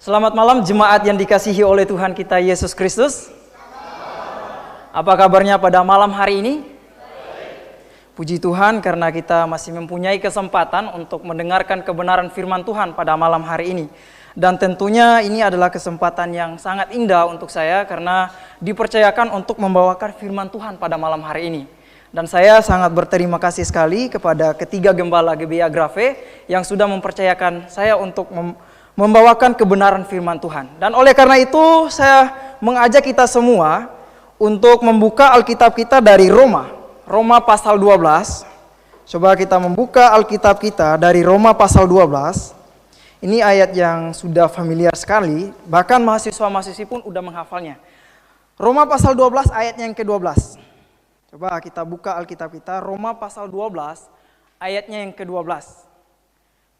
Selamat malam jemaat yang dikasihi oleh Tuhan kita Yesus Kristus. Apa kabarnya pada malam hari ini? Puji Tuhan karena kita masih mempunyai kesempatan untuk mendengarkan kebenaran firman Tuhan pada malam hari ini. Dan tentunya ini adalah kesempatan yang sangat indah untuk saya karena dipercayakan untuk membawakan firman Tuhan pada malam hari ini. Dan saya sangat berterima kasih sekali kepada ketiga gembala GBA Grafe yang sudah mempercayakan saya untuk membawakan kebenaran firman Tuhan. Dan oleh karena itu saya mengajak kita semua untuk membuka Alkitab kita dari Roma pasal 12. Coba kita membuka Alkitab kita dari Roma pasal 12. Ini ayat yang sudah familiar sekali, bahkan mahasiswa-mahasiswi pun udah menghafalnya. Roma pasal 12 ayat yang ke-12. Coba kita buka Alkitab kita, Roma pasal 12 ayatnya yang ke-12.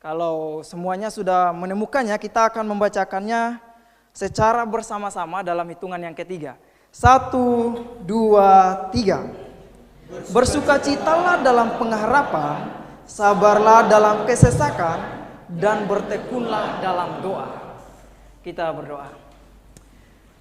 Kalau semuanya sudah menemukannya, kita akan membacakannya secara bersama-sama dalam hitungan yang ketiga. 1, 2, 3. Bersukacitalah dalam pengharapan, sabarlah dalam kesesakan, dan bertekunlah dalam doa. Kita berdoa.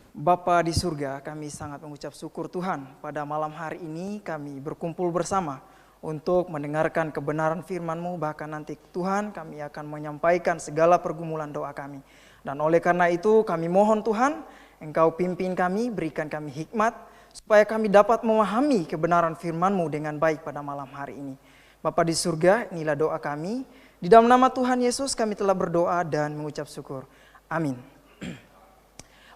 Bapa di surga, kami sangat mengucap syukur Tuhan. Pada malam hari ini kami berkumpul bersama untuk mendengarkan kebenaran firman-Mu, bahkan nanti Tuhan kami akan menyampaikan segala pergumulan doa kami. Dan oleh karena itu kami mohon Tuhan, Engkau pimpin kami, berikan kami hikmat, supaya kami dapat memahami kebenaran firman-Mu dengan baik pada malam hari ini. Bapa di surga, inilah doa kami. Di dalam nama Tuhan Yesus kami telah berdoa dan mengucap syukur. Amin.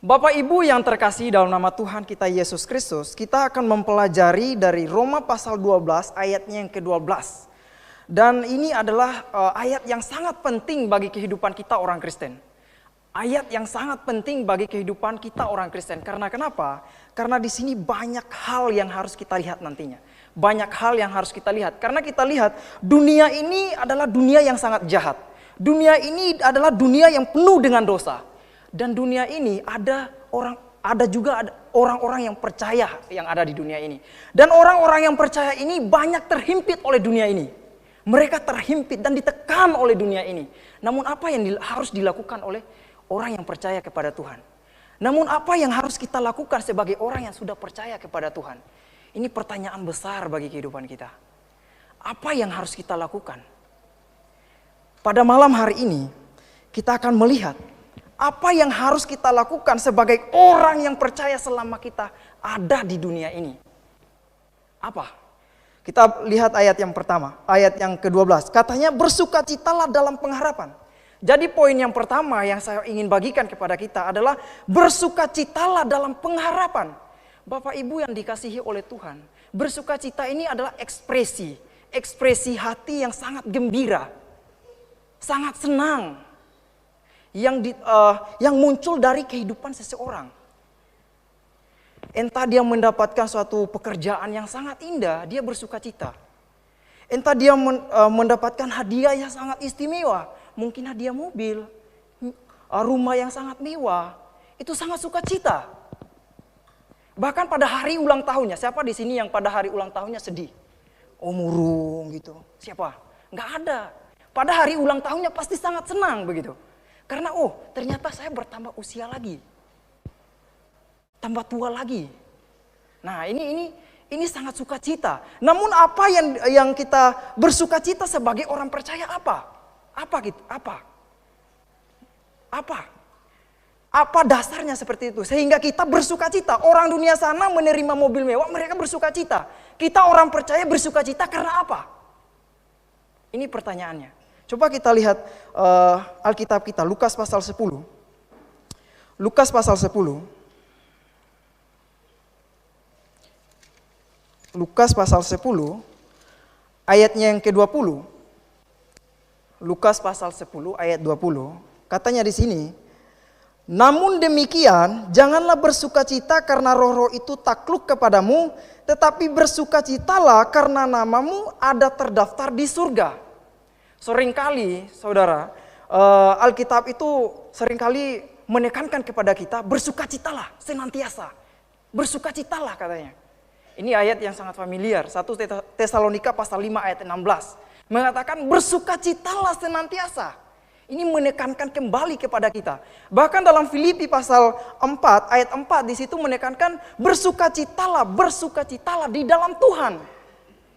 Bapak Ibu yang terkasih dalam nama Tuhan kita Yesus Kristus, kita akan mempelajari dari Roma pasal 12 ayatnya yang ke-12. Dan ini adalah ayat yang sangat penting bagi kehidupan kita orang Kristen. Ayat yang sangat penting bagi kehidupan kita orang Kristen. Karena kenapa? Karena di sini banyak hal yang harus kita lihat nantinya. Banyak hal yang harus kita lihat. Karena kita lihat dunia ini adalah dunia yang sangat jahat. Dunia ini adalah dunia yang penuh dengan dosa. Dan dunia ini ada juga orang-orang yang percaya yang ada di dunia ini. Dan orang-orang yang percaya ini banyak terhimpit oleh dunia ini. Mereka terhimpit dan ditekan oleh dunia ini. Namun apa yang harus dilakukan oleh orang yang percaya kepada Tuhan? Namun apa yang harus kita lakukan sebagai orang yang sudah percaya kepada Tuhan? Ini pertanyaan besar bagi kehidupan kita. Apa yang harus kita lakukan? Pada malam hari ini kita akan melihat apa yang harus kita lakukan sebagai orang yang percaya selama kita ada di dunia ini. Apa? Kita lihat ayat yang pertama, ayat yang ke-12. Katanya bersukacitalah dalam pengharapan. Jadi poin yang pertama yang saya ingin bagikan kepada kita adalah bersukacitalah dalam pengharapan. Bapak Ibu yang dikasihi oleh Tuhan, bersukacita ini adalah ekspresi hati yang sangat gembira, sangat senang. Yang muncul dari kehidupan seseorang. Entah dia mendapatkan suatu pekerjaan yang sangat indah, dia bersukacita. Entah dia mendapatkan hadiah yang sangat istimewa, mungkin hadiah mobil, rumah yang sangat mewah, itu sangat sukacita. Bahkan pada hari ulang tahunnya, siapa di sini yang pada hari ulang tahunnya sedih? Oh murung gitu, siapa? Nggak ada. Pada hari ulang tahunnya pasti sangat senang begitu. Karena ternyata saya bertambah usia lagi. Tambah tua lagi. Nah, ini sangat sukacita. Namun apa yang kita bersukacita sebagai orang percaya apa? Apa dasarnya seperti itu? Sehingga kita bersukacita. Orang dunia sana menerima mobil mewah, mereka bersukacita. Kita orang percaya bersukacita karena apa? Ini pertanyaannya. Coba kita lihat Alkitab kita, Lukas pasal 10. Lukas pasal 10. Lukas pasal 10, ayatnya yang ke-20. Lukas pasal 10, ayat 20. Katanya di sini, namun demikian, janganlah bersukacita karena roh-roh itu takluk kepadamu, tetapi bersukacitalah karena namamu ada terdaftar di surga. Seringkali saudara, Alkitab itu seringkali menekankan kepada kita bersukacitalah senantiasa. Bersukacitalah katanya. Ini ayat yang sangat familiar. 1 Tesalonika pasal 5 ayat 16. Mengatakan bersukacitalah senantiasa. Ini menekankan kembali kepada kita. Bahkan dalam Filipi pasal 4 ayat 4 di situ menekankan bersukacitalah di dalam Tuhan.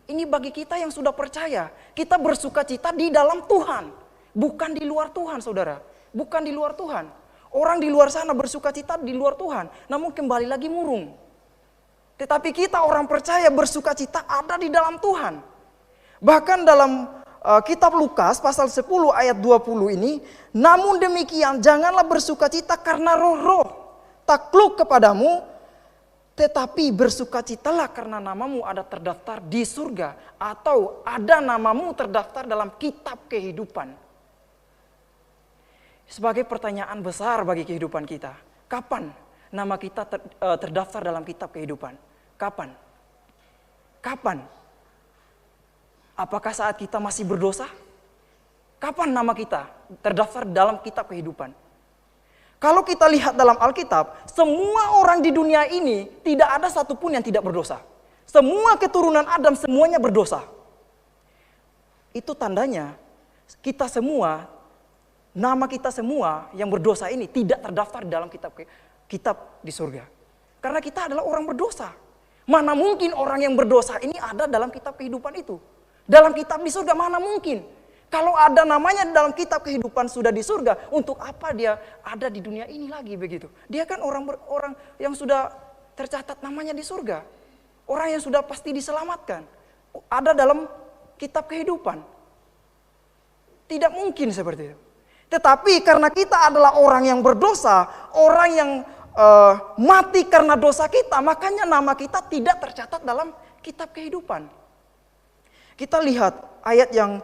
Ini bagi kita yang sudah percaya, kita bersukacita di dalam Tuhan, bukan di luar Tuhan, saudara. Bukan di luar Tuhan. Orang di luar sana bersukacita di luar Tuhan, namun kembali lagi murung. Tetapi kita orang percaya bersukacita ada di dalam Tuhan. Bahkan dalam kitab Lukas pasal 10 ayat 20 ini, namun demikian janganlah bersukacita karena roh-roh takluk kepadamu, tetapi bersukacitalah karena namamu ada terdaftar di surga, atau ada namamu terdaftar dalam kitab kehidupan. Sebagai pertanyaan besar bagi kehidupan kita, kapan nama kita terdaftar dalam kitab kehidupan? Kapan? Kapan? Apakah saat kita masih berdosa? Kapan nama kita terdaftar dalam kitab kehidupan? Kalau kita lihat dalam Alkitab, semua orang di dunia ini tidak ada satupun yang tidak berdosa. Semua keturunan Adam semuanya berdosa. Itu tandanya kita semua, nama kita semua yang berdosa ini tidak terdaftar dalam kitab di surga. Karena kita adalah orang berdosa. Mana mungkin orang yang berdosa ini ada dalam kitab kehidupan itu? Dalam kitab di surga mana mungkin? Kalau ada namanya dalam kitab kehidupan sudah di surga, untuk apa dia ada di dunia ini lagi begitu? Dia kan orang yang sudah tercatat namanya di surga. Orang yang sudah pasti diselamatkan. Ada dalam kitab kehidupan. Tidak mungkin seperti itu. Tetapi karena kita adalah orang yang berdosa, orang yang mati karena dosa kita, makanya nama kita tidak tercatat dalam kitab kehidupan. Kita lihat ayat yang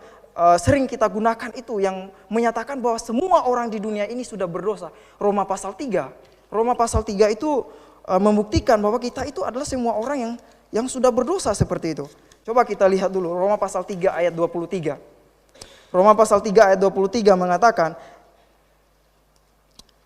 sering kita gunakan itu yang menyatakan bahwa semua orang di dunia ini sudah berdosa. Roma pasal 3. Roma pasal 3 itu membuktikan bahwa kita itu adalah semua orang yang sudah berdosa seperti itu. Coba kita lihat dulu Roma pasal 3 ayat 23. Roma pasal 3 ayat 23 mengatakan,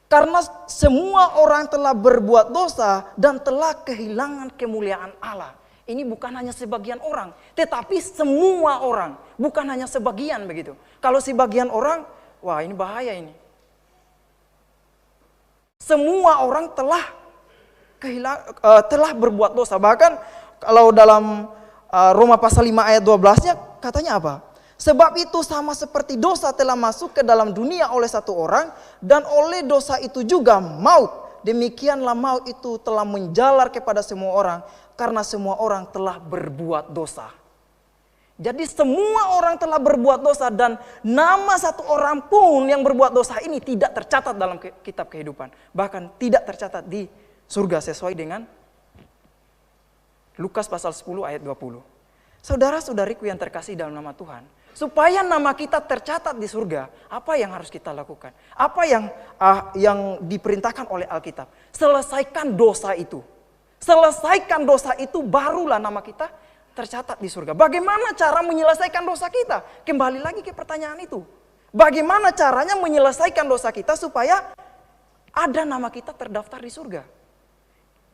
karena semua orang telah berbuat dosa dan telah kehilangan kemuliaan Allah. Ini bukan hanya sebagian orang, tetapi semua orang, bukan hanya sebagian begitu. Kalau sebagian orang, wah ini bahaya ini. Semua orang telah berbuat dosa. Bahkan kalau dalam Roma pasal 5 ayat 12-nya katanya apa? Sebab itu sama seperti dosa telah masuk ke dalam dunia oleh satu orang, dan oleh dosa itu juga maut. Demikianlah maut itu telah menjalar kepada semua orang, karena semua orang telah berbuat dosa. Jadi semua orang telah berbuat dosa, dan nama satu orang pun yang berbuat dosa ini tidak tercatat dalam kitab kehidupan. Bahkan tidak tercatat di surga sesuai dengan Lukas pasal 10 ayat 20. Saudara-saudariku yang terkasih dalam nama Tuhan, supaya nama kita tercatat di surga, apa yang harus kita lakukan? Apa yang diperintahkan oleh Alkitab? Selesaikan dosa itu. Selesaikan dosa itu, barulah nama kita tercatat di surga. Bagaimana cara menyelesaikan dosa kita? Kembali lagi ke pertanyaan itu. Bagaimana caranya menyelesaikan dosa kita supaya ada nama kita terdaftar di surga?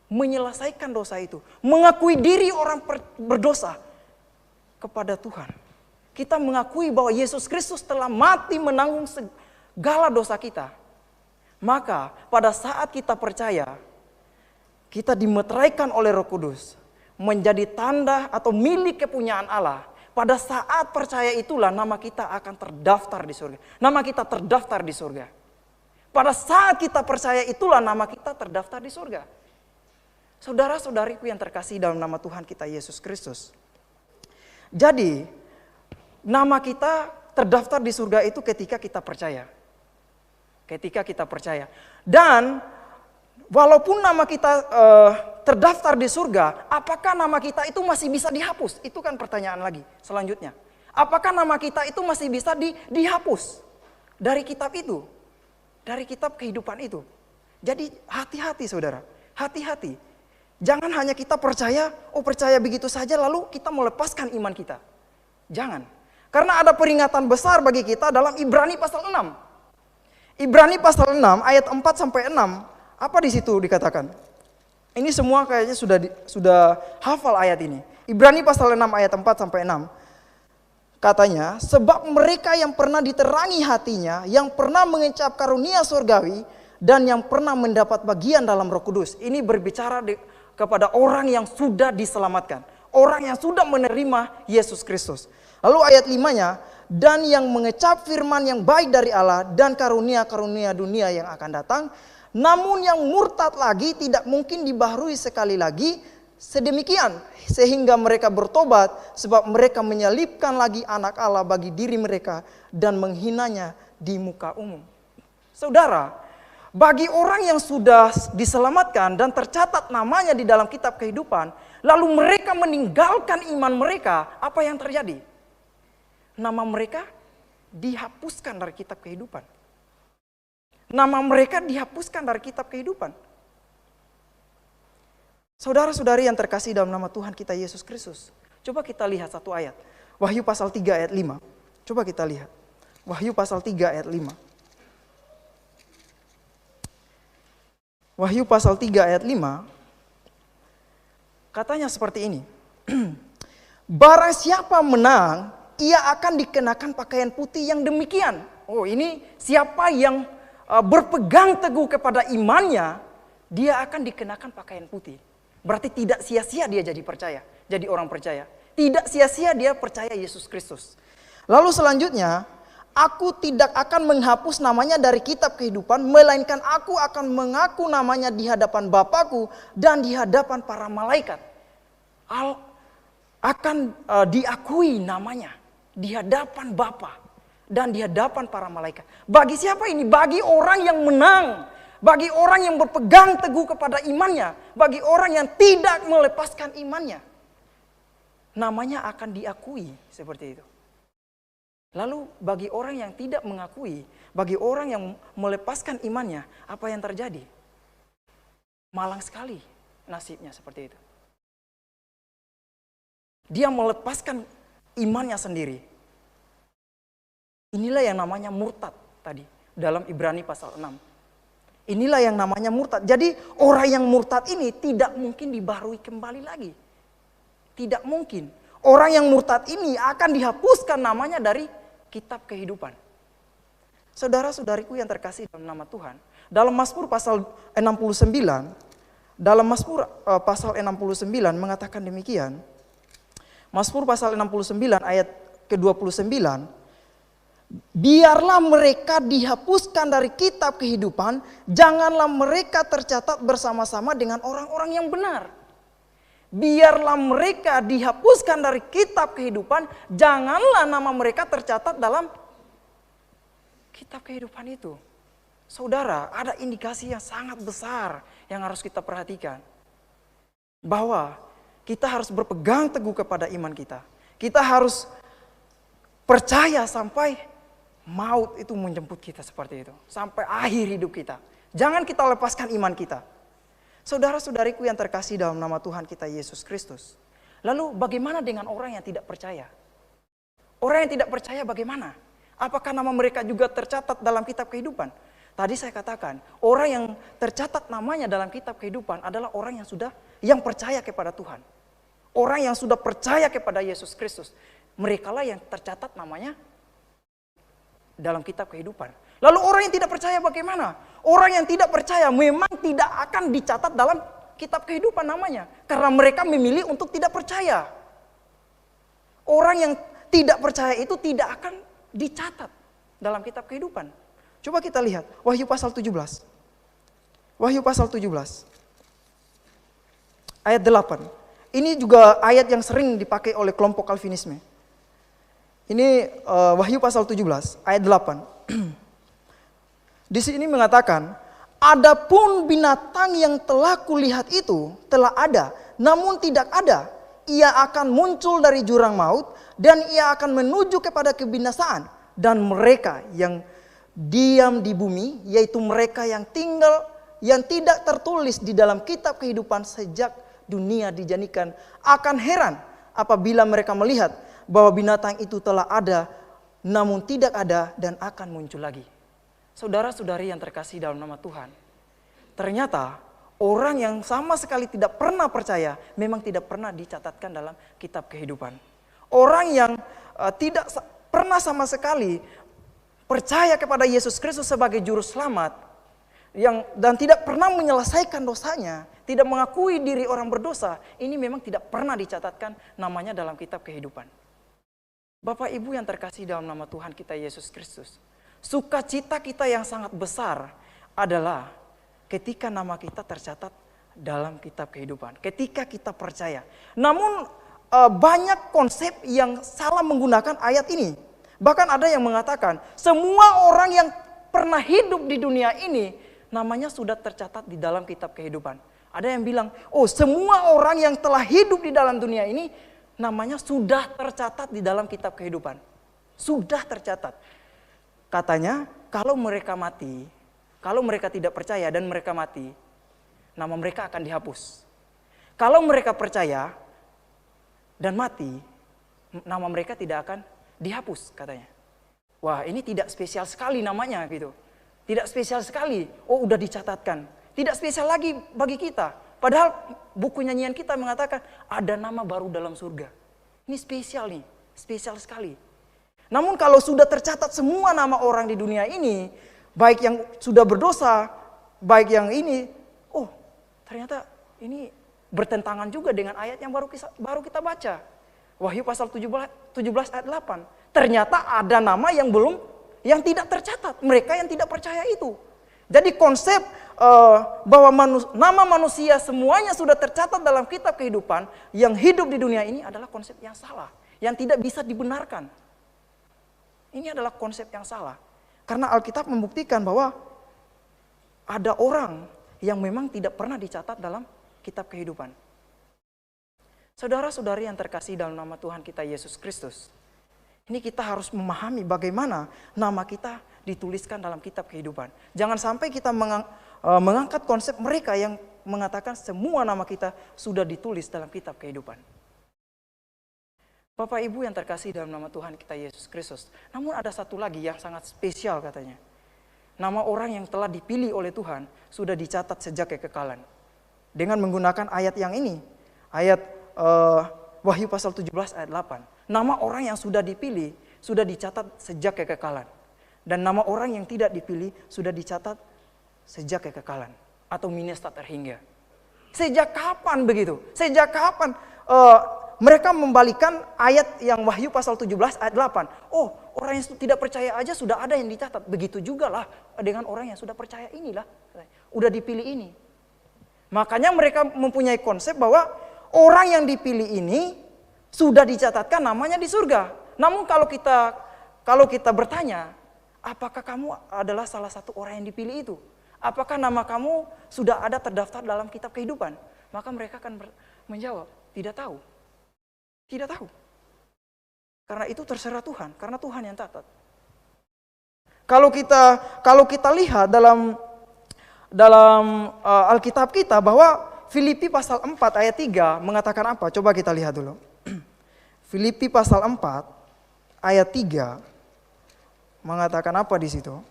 Menyelesaikan dosa itu. Mengakui diri orang berdosa kepada Tuhan. Kita mengakui bahwa Yesus Kristus telah mati menanggung segala dosa kita. Maka pada saat kita percaya, kita dimeteraikan oleh Roh Kudus menjadi tanda atau milik kepunyaan Allah. Pada saat percaya itulah nama kita akan terdaftar di surga. Nama kita terdaftar di surga. Pada saat kita percaya itulah nama kita terdaftar di surga. Saudara-saudariku yang terkasih dalam nama Tuhan kita Yesus Kristus. Jadi, nama kita terdaftar di surga itu ketika kita percaya. Ketika kita percaya. Dan walaupun nama kita terdaftar di surga, apakah nama kita itu masih bisa dihapus? Itu kan pertanyaan lagi selanjutnya. Apakah nama kita itu masih bisa dihapus dari kitab itu? Dari kitab kehidupan itu. Jadi hati-hati saudara, hati-hati. Jangan hanya kita percaya begitu saja lalu kita melepaskan iman kita. Jangan. Karena ada peringatan besar bagi kita dalam Ibrani pasal 6. Ibrani pasal 6 ayat 4 sampai 6. Apa di situ dikatakan? Ini semua kayaknya sudah hafal ayat ini. Ibrani pasal 6 ayat 4 sampai 6. Katanya, sebab mereka yang pernah diterangi hatinya, yang pernah mengecap karunia surgawi, dan yang pernah mendapat bagian dalam Roh Kudus. Ini berbicara kepada orang yang sudah diselamatkan. Orang yang sudah menerima Yesus Kristus. Lalu ayat 5-nya, dan yang mengecap firman yang baik dari Allah dan karunia-karunia dunia yang akan datang. Namun yang murtad lagi tidak mungkin dibaharui sekali lagi sedemikian. Sehingga mereka bertobat sebab mereka menyalibkan lagi anak Allah bagi diri mereka dan menghinanya di muka umum. Saudara, bagi orang yang sudah diselamatkan dan tercatat namanya di dalam kitab kehidupan, lalu mereka meninggalkan iman mereka, apa yang terjadi? Nama mereka dihapuskan dari kitab kehidupan. Nama mereka dihapuskan dari kitab kehidupan. Saudara-saudari yang terkasih dalam nama Tuhan kita Yesus Kristus. Coba kita lihat satu ayat. Wahyu pasal 3 ayat 5. Coba kita lihat. Wahyu pasal 3 ayat 5. Wahyu pasal 3 ayat 5. Katanya seperti ini. Barang siapa menang, ia akan dikenakan pakaian putih yang demikian. Oh, ini siapa yang berpegang teguh kepada imannya, dia akan dikenakan pakaian putih. Berarti tidak sia-sia dia jadi percaya, jadi orang percaya. Tidak sia-sia dia percaya Yesus Kristus. Lalu selanjutnya, aku tidak akan menghapus namanya dari kitab kehidupan, melainkan aku akan mengaku namanya di hadapan Bapakku dan di hadapan para malaikat. Akan diakui namanya di hadapan Bapa dan di hadapan para malaikat. Bagi siapa ini? Bagi orang yang menang. Bagi orang yang berpegang teguh kepada imannya. Bagi orang yang tidak melepaskan imannya. Namanya akan diakui seperti itu. Lalu bagi orang yang tidak mengakui, bagi orang yang melepaskan imannya, apa yang terjadi? Malang sekali nasibnya seperti itu. Dia melepaskan imannya sendiri. Inilah yang namanya murtad tadi dalam Ibrani pasal 6. Inilah yang namanya murtad. Jadi orang yang murtad ini tidak mungkin dibaharui kembali lagi. Tidak mungkin. Orang yang murtad ini akan dihapuskan namanya dari kitab kehidupan. Saudara-saudariku yang terkasih dalam nama Tuhan. Dalam Mazmur pasal 69. Dalam Mazmur pasal 69 mengatakan demikian. Mazmur pasal 69 ayat ke-29. Biarlah mereka dihapuskan dari kitab kehidupan, janganlah mereka tercatat bersama-sama dengan orang-orang yang benar. Biarlah mereka dihapuskan dari kitab kehidupan, janganlah nama mereka tercatat dalam kitab kehidupan itu. Saudara, ada indikasi yang sangat besar yang harus kita perhatikan. Bahwa kita harus berpegang teguh kepada iman kita. Kita harus percaya sampai maut itu menjemput kita seperti itu. Sampai akhir hidup kita. Jangan kita lepaskan iman kita. Saudara-saudariku yang terkasih dalam nama Tuhan kita Yesus Kristus. Lalu bagaimana dengan orang yang tidak percaya? Orang yang tidak percaya bagaimana? Apakah nama mereka juga tercatat dalam kitab kehidupan? Tadi saya katakan, orang yang tercatat namanya dalam kitab kehidupan adalah orang yang percaya kepada Tuhan. Orang yang sudah percaya kepada Yesus Kristus. Merekalah yang tercatat namanya dalam kitab kehidupan. Lalu orang yang tidak percaya bagaimana? Orang yang tidak percaya memang tidak akan dicatat dalam kitab kehidupan namanya. Karena mereka memilih untuk tidak percaya. Orang yang tidak percaya itu tidak akan dicatat dalam kitab kehidupan. Coba kita lihat Wahyu pasal 17. Wahyu pasal 17. Ayat 8. Ini juga ayat yang sering dipakai oleh kelompok Calvinisme. Ini Wahyu pasal 17 ayat 8. Di sini mengatakan, adapun binatang yang telah kulihat itu telah ada, namun tidak ada. Ia akan muncul dari jurang maut dan ia akan menuju kepada kebinasaan. Dan mereka yang diam di bumi, yaitu mereka yang tinggal, yang tidak tertulis di dalam kitab kehidupan sejak dunia dijadikan, akan heran apabila mereka melihat bahwa binatang itu telah ada, namun tidak ada dan akan muncul lagi. Saudara-saudari yang terkasih dalam nama Tuhan, ternyata orang yang sama sekali tidak pernah percaya memang tidak pernah dicatatkan dalam kitab kehidupan. Orang yang tidak pernah sama sekali percaya kepada Yesus Kristus sebagai juru selamat, dan tidak pernah menyelesaikan dosanya, tidak mengakui diri orang berdosa, ini memang tidak pernah dicatatkan namanya dalam kitab kehidupan. Bapak Ibu yang terkasih dalam nama Tuhan kita Yesus Kristus, sukacita kita yang sangat besar adalah ketika nama kita tercatat dalam kitab kehidupan, ketika kita percaya. Namun banyak konsep yang salah menggunakan ayat ini. Bahkan ada yang mengatakan semua orang yang pernah hidup di dunia ini namanya sudah tercatat di dalam kitab kehidupan. Ada yang bilang, oh semua orang yang telah hidup di dalam dunia ini namanya sudah tercatat di dalam kitab kehidupan. Sudah tercatat. Katanya kalau mereka mati, kalau mereka tidak percaya dan mereka mati, nama mereka akan dihapus. Kalau mereka percaya dan mati, nama mereka tidak akan dihapus katanya. Wah, ini tidak spesial sekali namanya gitu. Tidak spesial sekali. Oh, udah dicatatkan. Tidak spesial lagi bagi kita. Padahal buku nyanyian kita mengatakan ada nama baru dalam surga. Ini spesial nih, spesial sekali. Namun kalau sudah tercatat semua nama orang di dunia ini, baik yang sudah berdosa, baik yang ini, oh ternyata ini bertentangan juga dengan ayat yang baru kita baca. Wahyu pasal 17 ayat 8. Ternyata ada nama yang tidak tercatat, mereka yang tidak percaya itu. Jadi konsep bahwa nama manusia semuanya sudah tercatat dalam kitab kehidupan yang hidup di dunia ini adalah konsep yang salah, yang tidak bisa dibenarkan. Ini adalah konsep yang salah. Karena Alkitab membuktikan bahwa ada orang yang memang tidak pernah dicatat dalam kitab kehidupan. Saudara-saudari yang terkasih dalam nama Tuhan kita Yesus Kristus, ini kita harus memahami bagaimana nama kita dituliskan dalam kitab kehidupan. Jangan sampai kita mengangkat konsep mereka yang mengatakan semua nama kita sudah ditulis dalam kitab kehidupan. Bapak Ibu yang terkasih dalam nama Tuhan kita Yesus Kristus. Namun ada satu lagi yang sangat spesial katanya. Nama orang yang telah dipilih oleh Tuhan sudah dicatat sejak kekekalan. Dengan menggunakan ayat yang ini. Ayat Wahyu pasal 17 ayat 8. Nama orang yang sudah dipilih sudah dicatat sejak kekekalan. Dan nama orang yang tidak dipilih sudah dicatat sejak kekekalan. Atau minesta terhingga. Sejak kapan begitu? Sejak kapan mereka membalikan ayat yang Wahyu pasal 17 ayat 8. Oh, orang yang tidak percaya aja sudah ada yang dicatat. Begitu juga lah dengan orang yang sudah percaya inilah. Udah dipilih ini. Makanya mereka mempunyai konsep bahwa orang yang dipilih ini sudah dicatatkan namanya di surga. Namun kalau kita bertanya, apakah kamu adalah salah satu orang yang dipilih itu? Apakah nama kamu sudah ada terdaftar dalam kitab kehidupan? Maka mereka akan menjawab, tidak tahu. Tidak tahu. Karena itu terserah Tuhan, karena Tuhan yang catat. Kalau kita lihat dalam Alkitab kita bahwa Filipi pasal 4 ayat 3 mengatakan apa? Coba kita lihat dulu. Filipi pasal 4 ayat 3 mengatakan apa di situ?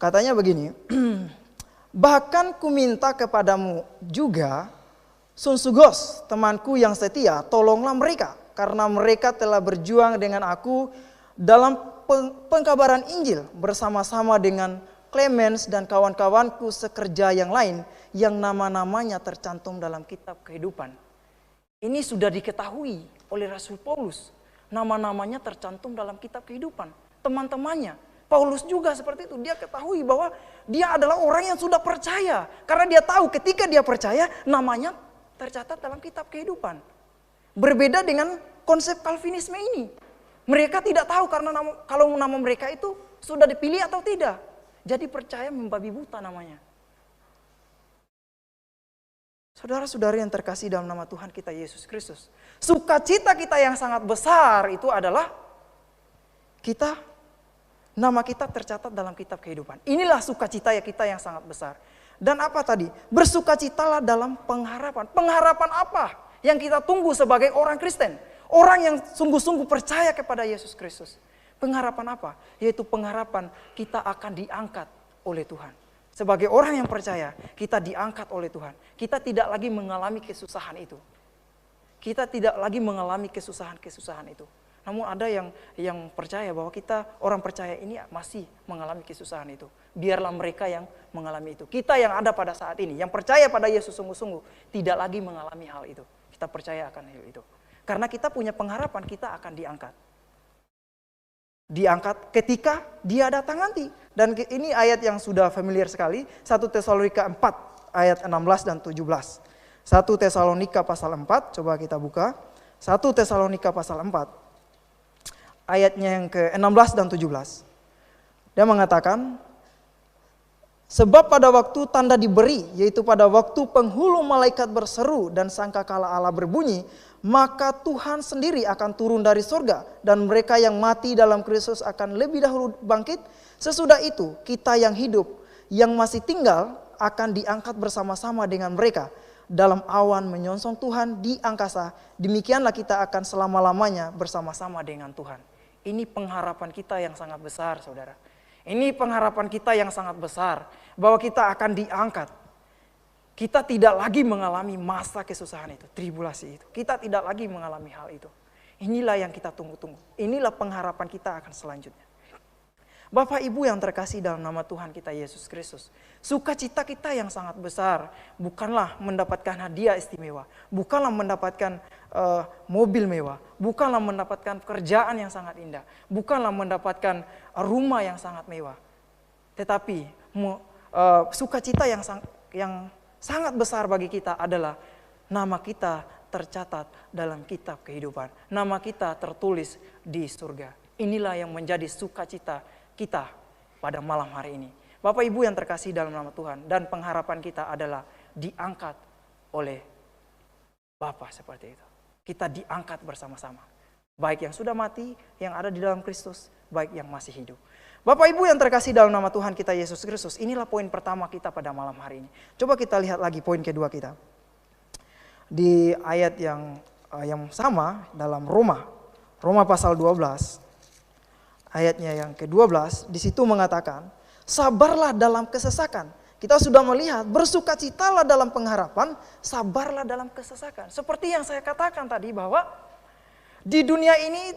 Katanya begini, bahkan ku minta kepadamu juga, Sunsugos, temanku yang setia, tolonglah mereka, karena mereka telah berjuang dengan aku dalam pengkabaran Injil bersama-sama dengan Clemens dan kawan-kawanku sekerja yang lain, yang nama-namanya tercantum dalam kitab kehidupan. Ini sudah diketahui oleh Rasul Paulus, nama-namanya tercantum dalam kitab kehidupan. Teman-temannya, Paulus juga seperti itu, dia ketahui bahwa dia adalah orang yang sudah percaya. Karena dia tahu ketika dia percaya, namanya tercatat dalam kitab kehidupan. Berbeda dengan konsep Calvinisme ini. Mereka tidak tahu karena kalau nama mereka itu sudah dipilih atau tidak. Jadi percaya membabi buta namanya. Saudara-saudari yang terkasih dalam nama Tuhan kita Yesus Kristus. Sukacita kita yang sangat besar itu adalah nama kita tercatat dalam kitab kehidupan. Inilah sukacita kita yang sangat besar. Dan apa tadi? Bersukacitalah dalam pengharapan. Pengharapan apa yang kita tunggu sebagai orang Kristen? Orang yang sungguh-sungguh percaya kepada Yesus Kristus. Pengharapan apa? Yaitu pengharapan kita akan diangkat oleh Tuhan. Sebagai orang yang percaya, kita diangkat oleh Tuhan. Kita tidak lagi mengalami kesusahan itu. Kita tidak lagi mengalami kesusahan-kesusahan itu. Namun ada yang percaya bahwa kita, orang percaya ini masih mengalami kesusahan itu. Biarlah mereka yang mengalami itu. Kita yang ada pada saat ini, yang percaya pada Yesus sungguh-sungguh, tidak lagi mengalami hal itu. Kita percaya akan hal itu. Karena kita punya pengharapan kita akan diangkat. Diangkat ketika Dia datang nanti. Dan ini ayat yang sudah familiar sekali, 1 Tesalonika 4 ayat 16 dan 17. 1 Tesalonika pasal 4, coba kita buka. 1 Tesalonika pasal 4. Ayatnya yang ke-16 dan 17. Dia mengatakan, sebab pada waktu tanda diberi, yaitu pada waktu penghulu malaikat berseru dan sangkakala Allah berbunyi, maka Tuhan sendiri akan turun dari surga, dan mereka yang mati dalam Kristus akan lebih dahulu bangkit. Sesudah itu kita yang hidup, yang masih tinggal, akan diangkat bersama-sama dengan mereka dalam awan menyongsong Tuhan di angkasa. Demikianlah kita akan selama-lamanya bersama-sama dengan Tuhan. Ini pengharapan kita yang sangat besar, saudara. Ini pengharapan kita yang sangat besar, bahwa kita akan diangkat. Kita tidak lagi mengalami masa kesusahan itu, tribulasi itu. Kita tidak lagi mengalami hal itu. Inilah yang kita tunggu-tunggu. Inilah pengharapan kita akan selanjutnya. Bapak Ibu yang terkasih dalam nama Tuhan kita Yesus Kristus, sukacita kita yang sangat besar bukanlah mendapatkan hadiah istimewa, bukanlah mendapatkan mobil mewah, bukanlah mendapatkan pekerjaan yang sangat indah, bukanlah mendapatkan rumah yang sangat mewah, tetapi sukacita yang sangat besar bagi kita adalah nama kita tercatat dalam kitab kehidupan, nama kita tertulis di surga. Inilah yang menjadi sukacita kita pada malam hari ini. Bapak Ibu yang terkasih dalam nama Tuhan, dan pengharapan kita adalah diangkat oleh Bapa seperti itu. Kita diangkat bersama-sama. Baik yang sudah mati, yang ada di dalam Kristus, baik yang masih hidup. Bapak Ibu yang terkasih dalam nama Tuhan kita Yesus Kristus, inilah poin pertama kita pada malam hari ini. Coba kita lihat lagi poin kedua kita. Di ayat yang sama dalam Roma pasal 12. Ayatnya yang ke-12, di situ mengatakan, sabarlah dalam kesesakan. Kita sudah melihat, bersukacitalah dalam pengharapan, sabarlah dalam kesesakan. Seperti yang saya katakan tadi bahwa di dunia ini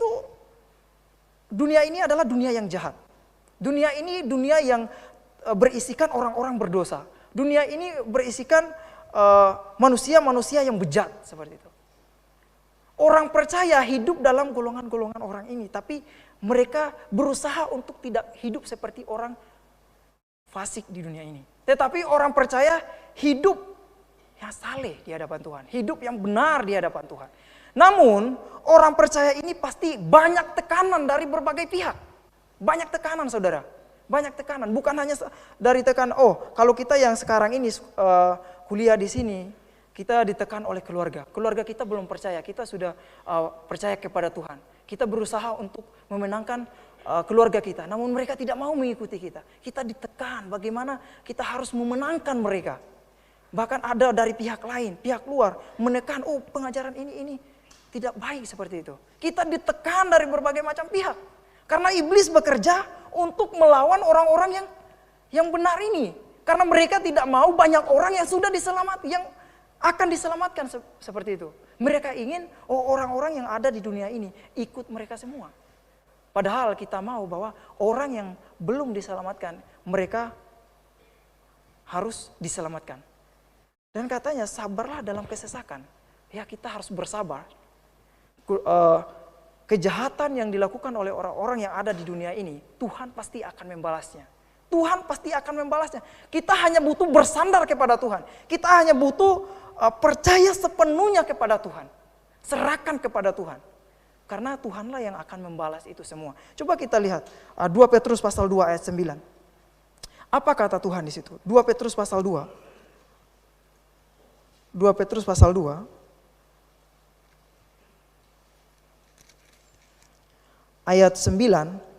adalah dunia yang jahat. Dunia ini dunia yang berisikan orang-orang berdosa. Dunia ini berisikan manusia-manusia yang bejat seperti itu. Orang percaya hidup dalam golongan-golongan orang ini, tapi mereka berusaha untuk tidak hidup seperti orang fasik di dunia ini. Tetapi orang percaya hidup yang saleh di hadapan Tuhan, hidup yang benar di hadapan Tuhan. Namun orang percaya ini pasti banyak tekanan dari berbagai pihak. Banyak tekanan, saudara. Banyak tekanan, bukan hanya dari tekanan, kalau kita yang sekarang ini kuliah di sini, kita ditekan oleh keluarga. Keluarga kita belum percaya, kita sudah percaya kepada Tuhan. Kita berusaha untuk memenangkan keluarga kita, namun mereka tidak mau mengikuti kita. Kita ditekan bagaimana kita harus memenangkan mereka. Bahkan ada dari pihak lain, pihak luar menekan, pengajaran ini tidak baik seperti itu. Kita ditekan dari berbagai macam pihak. Karena iblis bekerja untuk melawan orang-orang yang benar ini. Karena mereka tidak mau banyak orang yang sudah diselamatkan, yang akan diselamatkan seperti itu. Mereka ingin orang-orang yang ada di dunia ini ikut mereka semua. Padahal kita mau bahwa orang yang belum diselamatkan, mereka harus diselamatkan. Dan katanya sabarlah dalam kesesakan. Ya, kita harus bersabar. Kejahatan yang dilakukan oleh orang-orang yang ada di dunia ini, Tuhan pasti akan membalasnya. Tuhan pasti akan membalasnya. Kita hanya butuh bersandar kepada Tuhan. Kita hanya butuh percaya sepenuhnya kepada Tuhan. Serahkan kepada Tuhan. Karena Tuhanlah yang akan membalas itu semua. Coba kita lihat 2 Petrus pasal 2 ayat 9. Apa kata Tuhan di situ? 2 Petrus pasal 2. 2 Petrus pasal 2. Ayat 9.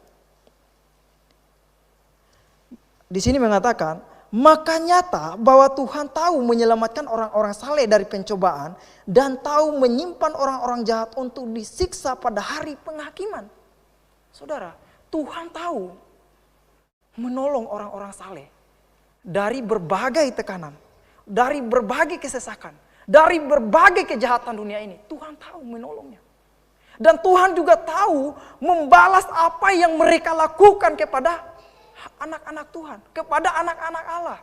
Di sini mengatakan, maka nyata bahwa Tuhan tahu menyelamatkan orang-orang saleh dari pencobaan dan tahu menyimpan orang-orang jahat untuk disiksa pada hari penghakiman. Saudara, Tuhan tahu menolong orang-orang saleh dari berbagai tekanan, dari berbagai kesesakan, Dari berbagai kejahatan dunia ini, Tuhan tahu menolongnya. Dan Tuhan juga tahu membalas apa yang mereka lakukan kepada anak-anak Tuhan. Kepada anak-anak Allah.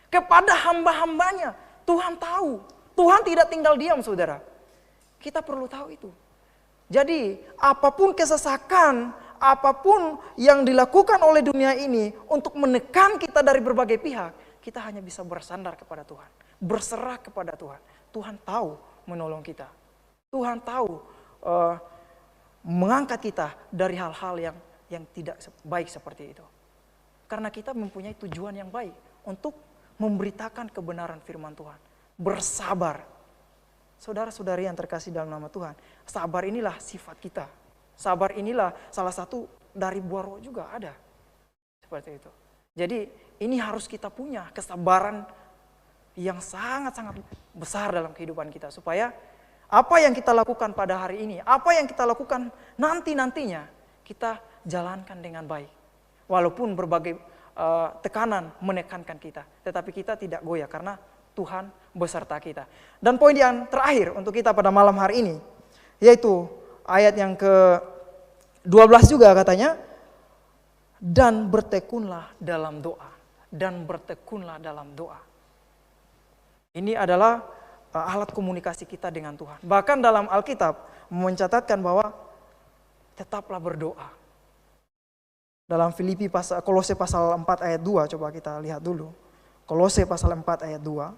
Kepada hamba-hambanya. Tuhan tahu. Tuhan tidak tinggal diam, saudara. Kita perlu tahu itu. Jadi apapun kesesakan, apapun yang dilakukan oleh dunia ini untuk menekan kita dari berbagai pihak, kita hanya bisa bersandar kepada Tuhan. Berserah kepada Tuhan. Tuhan tahu menolong kita. Tuhan tahu mengangkat kita dari hal-hal yang tidak baik seperti itu. Karena kita mempunyai tujuan yang baik untuk memberitakan kebenaran firman Tuhan. Bersabar. Saudara-saudari yang terkasih dalam nama Tuhan, sabar inilah sifat kita. Sabar inilah salah satu dari buah roh juga ada. Seperti itu. Jadi ini harus kita punya kesabaran yang sangat-sangat besar dalam kehidupan kita. Supaya apa yang kita lakukan pada hari ini, apa yang kita lakukan nanti-nantinya, kita jalankan dengan baik. Walaupun berbagai tekanan menekankan kita. Tetapi kita tidak goyah karena Tuhan beserta kita. Dan poin yang terakhir untuk kita pada malam hari ini, yaitu ayat yang ke-12 juga katanya, dan bertekunlah dalam doa. Dan bertekunlah dalam doa. Ini adalah alat komunikasi kita dengan Tuhan. Bahkan dalam Alkitab mencatatkan bahwa tetaplah berdoa. Dalam Kolose pasal 4 ayat 2, coba kita lihat dulu. Kolose pasal 4 ayat 2.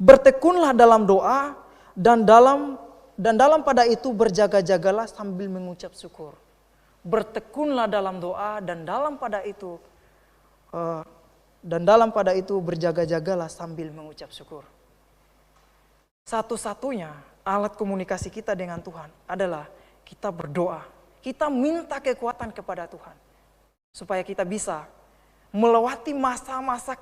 Bertekunlah dalam doa dan dalam pada itu berjaga-jagalah sambil mengucap syukur. Bertekunlah dalam doa dan dalam pada itu berjaga-jagalah sambil mengucap syukur. Satu-satunya alat komunikasi kita dengan Tuhan adalah kita berdoa. Kita minta kekuatan kepada Tuhan. Supaya kita bisa melewati masa-masa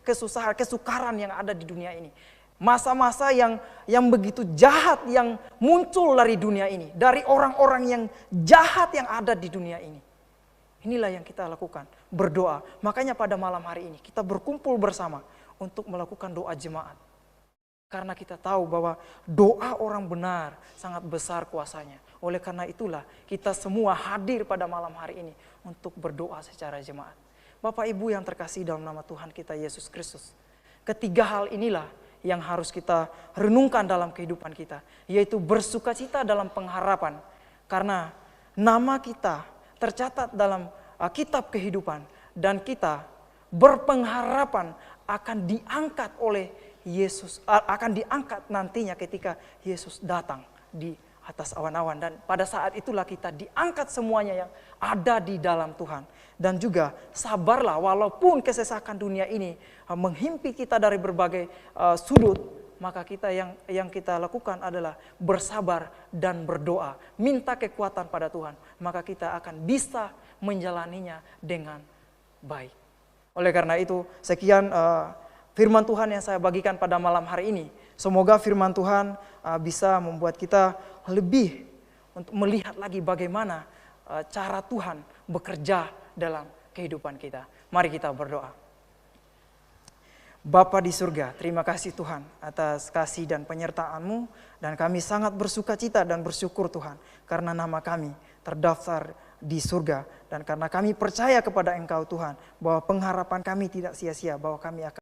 kesusahan, kesukaran yang ada di dunia ini. Masa-masa yang begitu jahat yang muncul dari dunia ini. Dari orang-orang yang jahat yang ada di dunia ini. Inilah yang kita lakukan, berdoa. Makanya pada malam hari ini kita berkumpul bersama untuk melakukan doa jemaat. Karena kita tahu bahwa doa orang benar sangat besar kuasanya. Oleh karena itulah kita semua hadir pada malam hari ini untuk berdoa secara jemaat. Bapak Ibu yang terkasih dalam nama Tuhan kita Yesus Kristus. Ketiga hal inilah yang harus kita renungkan dalam kehidupan kita. Yaitu bersukacita dalam pengharapan. Karena nama kita tercatat dalam kitab kehidupan. Dan kita berpengharapan akan diangkat oleh Yesus. Akan diangkat nantinya ketika Yesus datang di atas awan-awan. Dan pada saat itulah kita diangkat semuanya yang ada di dalam Tuhan. Dan juga sabarlah walaupun kesesakan dunia ini menghimpit kita dari berbagai sudut. Maka kita yang kita lakukan adalah bersabar dan berdoa. Minta kekuatan pada Tuhan. Maka kita akan bisa menjalaninya dengan baik. Oleh karena itu sekian firman Tuhan yang saya bagikan pada malam hari ini. Semoga firman Tuhan bisa membuat kita lebih untuk melihat lagi bagaimana cara Tuhan bekerja dalam kehidupan kita. Mari kita berdoa. Bapa di surga, terima kasih Tuhan atas kasih dan penyertaan-Mu. Dan kami sangat bersukacita dan bersyukur Tuhan. Karena nama kami terdaftar di surga. Dan karena kami percaya kepada Engkau Tuhan. Bahwa pengharapan kami tidak sia-sia. Bahwa kami akan